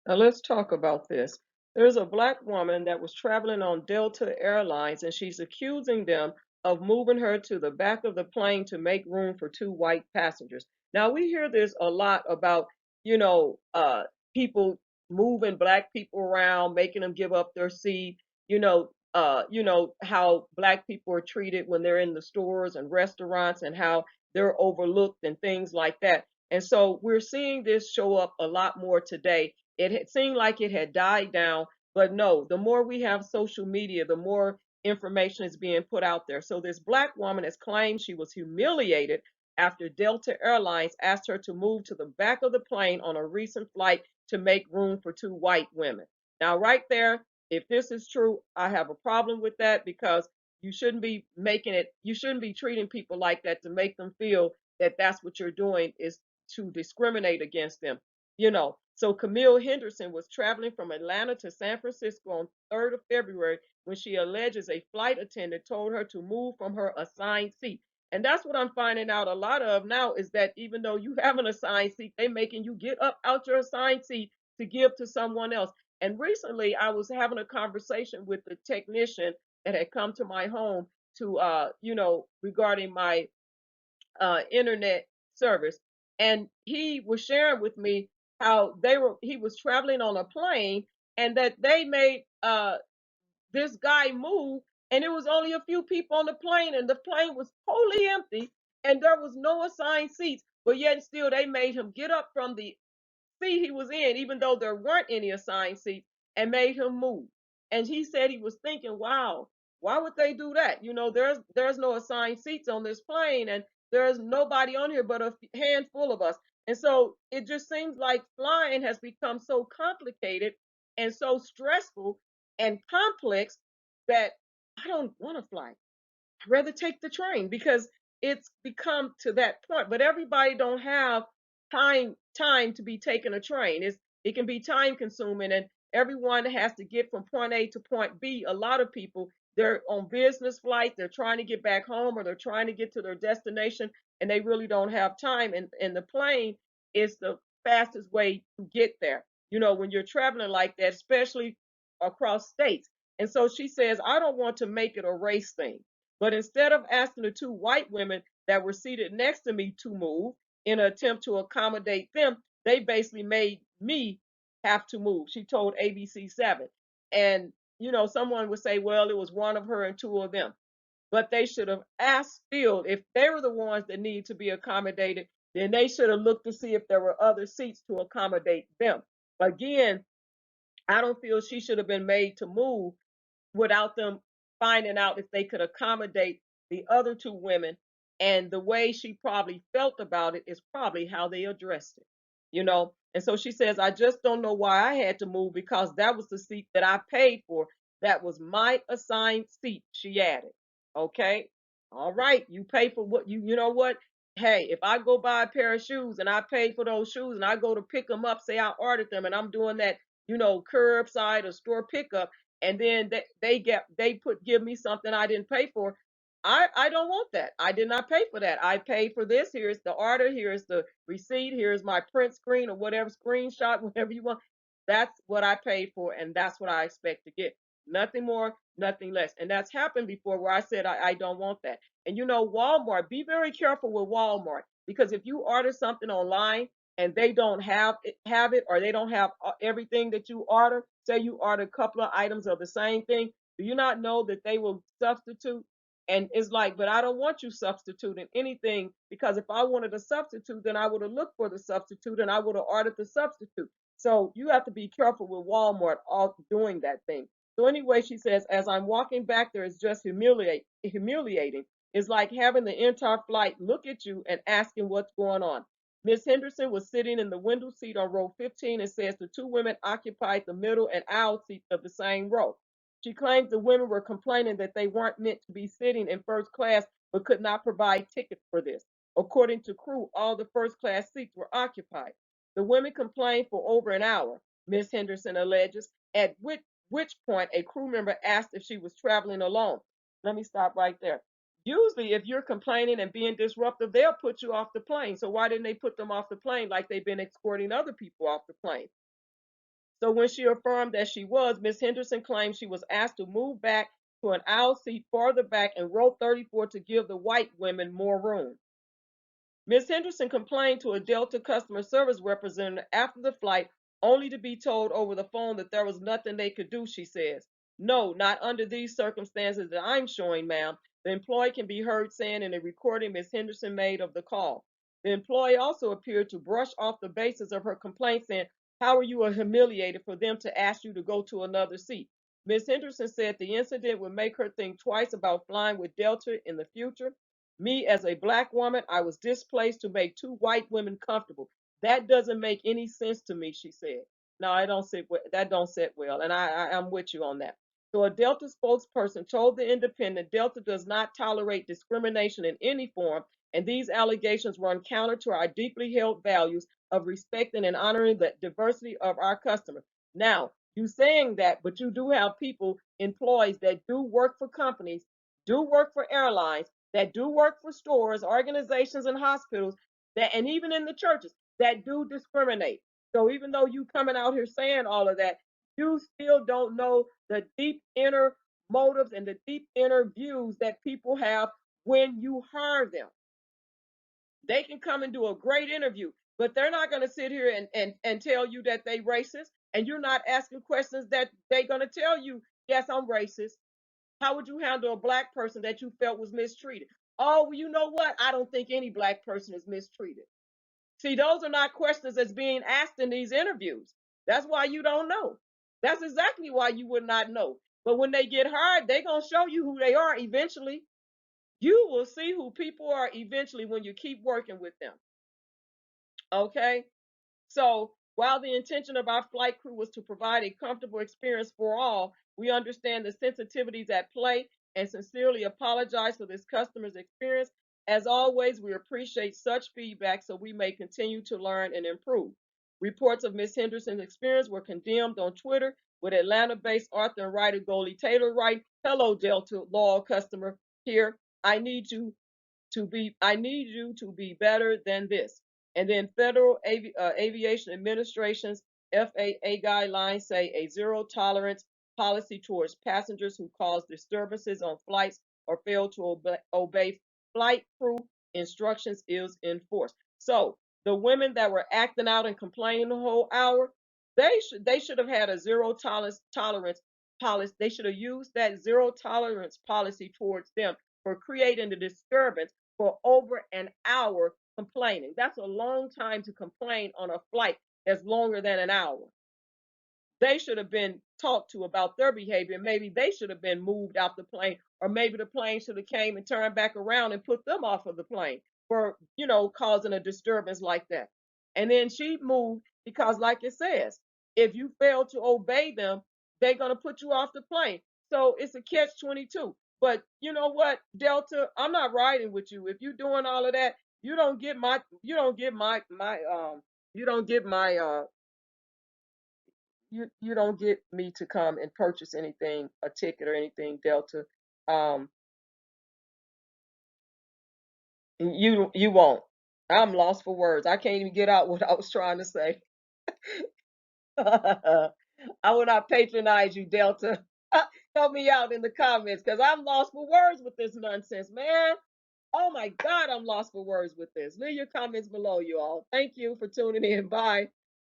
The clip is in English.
Now let's talk about this. There's a black woman that was traveling on Delta Airlines, and she's accusing them of moving her to the back of the plane to make room for two white passengers. Now we hear this a lot about, you know, people moving black people around, making them give up their seat. How black people are treated when they're in the stores and restaurants, and how they're overlooked and things like that. And so we're seeing this show up a lot more today. It had seemed like it had died down, but no, the more we have social media, the more information is being put out there. So this black woman has claimed she was humiliated after Delta Airlines asked her to move to the back of the plane on a recent flight to make room for two white women. Now, right there, if this is true, I have a problem with that, because you shouldn't be treating people like that to make them feel that that's what you're doing is to discriminate against them. So Camille Henderson was traveling from Atlanta to San Francisco on 3rd of February when she alleges a flight attendant told her to move from her assigned seat. And that's what I'm finding out a lot of now, is that even though you have an assigned seat, they making you get up out your assigned seat to give to someone else. And recently I was having a conversation with the technician that had come to my home to regarding my internet service. And he was sharing with me how he was traveling on a plane, and that they made this guy move, and it was only a few people on the plane, and the plane was totally empty, and there was no assigned seats, but yet and still they made him get up from the seat he was in, even though there weren't any assigned seats, and made him move. And he said he was thinking, wow, why would they do that? There's no assigned seats on this plane, and there's nobody on here but a handful of us. And so it just seems like flying has become so complicated and so stressful and complex that I don't want to fly. I'd rather take the train, because it's become to that point. But everybody don't have time to be taking a train. It can be time consuming, and everyone has to get from point A to point B. A lot of people, they're on business flight, they're trying to get back home, or they're trying to get to their destination, and they really don't have time. And the plane is the fastest way to get there. When you're traveling like that, especially across states. And so she says, I don't want to make it a race thing. But instead of asking the two white women that were seated next to me to move in an attempt to accommodate them, they basically made me have to move. She told ABC7. And, someone would say, well, it was one of her and two of them. But they should have asked still, if they were the ones that need to be accommodated, then they should have looked to see if there were other seats to accommodate them. Again, I don't feel she should have been made to move without them finding out if they could accommodate the other two women. And the way she probably felt about it is probably how they addressed it. And so she says, I just don't know why I had to move, because that was the seat that I paid for. That was my assigned seat, she added. Okay. All right. You pay for what you know what? Hey, if I go buy a pair of shoes and I pay for those shoes and I go to pick them up, say I ordered them and I'm doing that, curbside or store pickup, and then give me something I didn't pay for. I don't want that. I did not pay for that. I paid for this. Here's the order. Here's the receipt. Here's my print screen or whatever screenshot, whatever you want. That's what I paid for, and that's what I expect to get. Nothing more, nothing less. And that's happened before, where I said I don't want that. And Walmart, be very careful with Walmart, because if you order something online and they don't have it, or they don't have everything that you order, say you order a couple of items of the same thing, do you not know that they will substitute? And it's like, but I don't want you substituting anything, because if I wanted a substitute, then I would have looked for the substitute and I would have ordered the substitute. So you have to be careful with Walmart all doing that thing. So anyway, she says, as I'm walking back there, it's just humiliating. It's like having the entire flight look at you and asking what's going on. Miss Henderson was sitting in the window seat on row 15, and says the two women occupied the middle and aisle seat of the same row. She claims the women were complaining that they weren't meant to be sitting in first class, but could not provide tickets for this. According to crew, all the first class seats were occupied. The women complained for over an hour, Miss Henderson alleges, at which point a crew member asked if she was traveling alone. Let me stop right there. Usually, if you're complaining and being disruptive, they'll put you off the plane. So why didn't they put them off the plane like they've been escorting other people off the plane? So when she affirmed that she was, Miss Henderson claimed she was asked to move back to an aisle seat farther back in row 34 to give the white women more room. Ms. Henderson complained to a Delta customer service representative after the flight, only to be told over the phone that there was nothing they could do, she says. No, not under these circumstances that I'm showing, ma'am. The employee can be heard saying in a recording Ms. Henderson made of the call. The employee also appeared to brush off the basis of her complaint, saying, how are you humiliated for them to ask you to go to another seat? Ms. Henderson said the incident would make her think twice about flying with Delta in the future. Me, as a black woman, I was displaced to make two white women comfortable. That doesn't make any sense to me, she said. No, I don't sit well. That don't sit well, and I'm with you on that. So a Delta spokesperson told the Independent Delta does not tolerate discrimination in any form, and these allegations run counter to our deeply held values of respecting and honoring the diversity of our customers. Now, you saying that, but you do have people, employees that do work for companies, do work for airlines, that do work for stores, organizations, and hospitals, that, and even in the churches, that do discriminate. So even though you coming out here saying all of that, you still don't know the deep inner motives and the deep inner views that people have when you hire them. They can come and do a great interview, but they're not going to sit here and tell you that they racist, and you're not asking questions that they're going to tell you, yes, I'm racist. How would you handle a black person that you felt was mistreated? Oh, well, you know what? I don't think any black person is mistreated. See, those are not questions that's being asked in these interviews. That's why you don't know. That's exactly why you would not know. But when they get hired, they're going to show you who they are eventually. You will see who people are eventually when you keep working with them. Okay? So while the intention of our flight crew was to provide a comfortable experience for all, we understand the sensitivities at play and sincerely apologize for this customer's experience. As always, we appreciate such feedback so we may continue to learn and improve. Reports of Ms. Henderson's experience were condemned on Twitter, with Atlanta-based author and writer Goldie Taylor writing, hello, Delta loyal customer here. I need you to be better than this. And then Federal Aviation Administration's FAA guidelines say a zero tolerance policy towards passengers who cause disturbances on flights or fail to obey flight crew instructions is enforced. So the women that were acting out and complaining the whole hour, they should have had a zero tolerance policy. They should have used that zero tolerance policy towards them for creating the disturbance for over an hour complaining. That's a long time to complain on a flight that's longer than an hour. They should have been talked to about their behavior. Maybe they should have been moved out the plane, or maybe the plane should have came and turned back around and put them off of the plane for, causing a disturbance like that. And then she moved because, like it says, if you fail to obey them, they're going to put you off the plane. So it's a catch 22. But you know what, Delta, I'm not riding with you. If you're doing all of that, you don't get my you don't get me to come and purchase anything, a ticket or anything, Delta. Um, you won't. I'm lost for words. I can't even get out what I was trying to say. I will not patronize you, Delta. Help me out in the comments because I'm lost for words with this nonsense, man. Oh my God, I'm lost for words with this. Leave your comments below, you all. Thank you for tuning in. Bye.